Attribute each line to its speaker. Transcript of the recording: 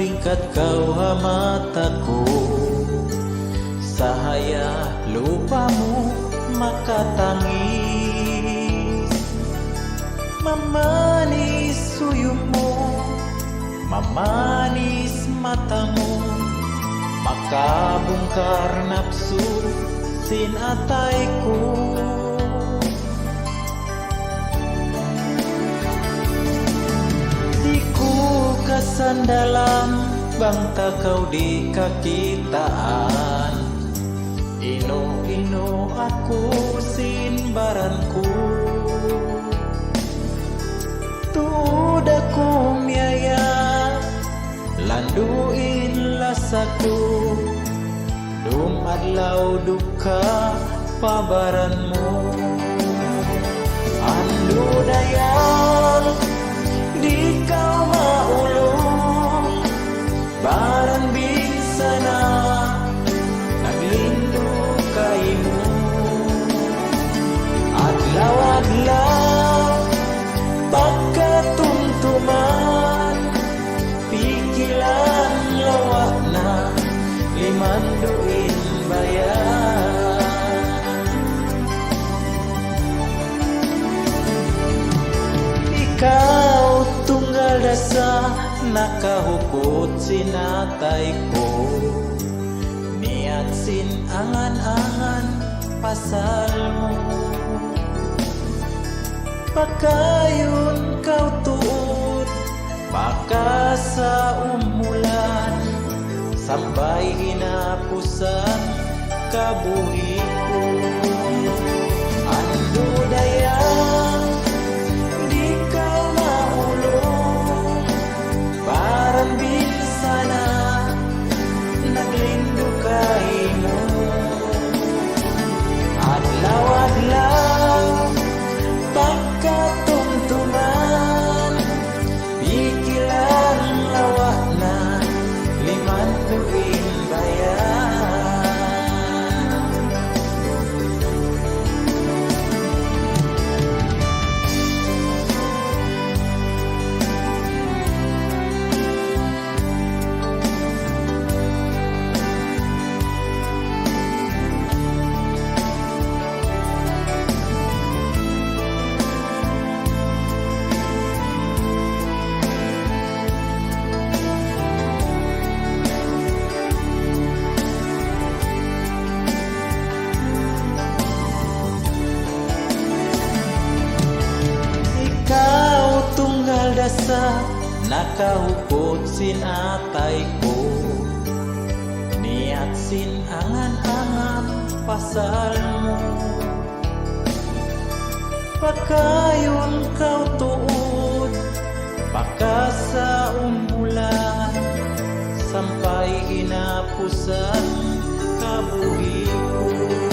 Speaker 1: malingkat kau mata ko, sahaya lupa mo makatangis. Mamanis suyo mo, mamanis mata mo, makabungkar napsu sinatay ko. Di ko kasandalan bang takaw di kakitaan, ino-ino ako sinbaran ko. Tuod ako miyaya, landuin lasaku, dumadlaw duka pabaran mo. Ando dayal di kau maulong, baran bisa na naglindo kaymo. Adlaw-adlaw pagkatumtuman, pikilan lawa na limanduin bayan. Ikaw tunggal dasa nakahukot sinatay ko, niat sin angan-angan pasal mo. Pagkayon kau tuod, baka sa umulan, sampai hinapusan kabuhi ko. Ando dayang di kau maulong, parang bisa na naglindo kaymo. Adlaw-adlaw pagkatumtuman, pikiran lawa na limanduin bayan. Tunggal dasa nakahukot sinatay ko, niat sin angan-angan pasal mo. Pagkayon kau tuod, baka sa umulan, sampai hinapusan kabuhi ko.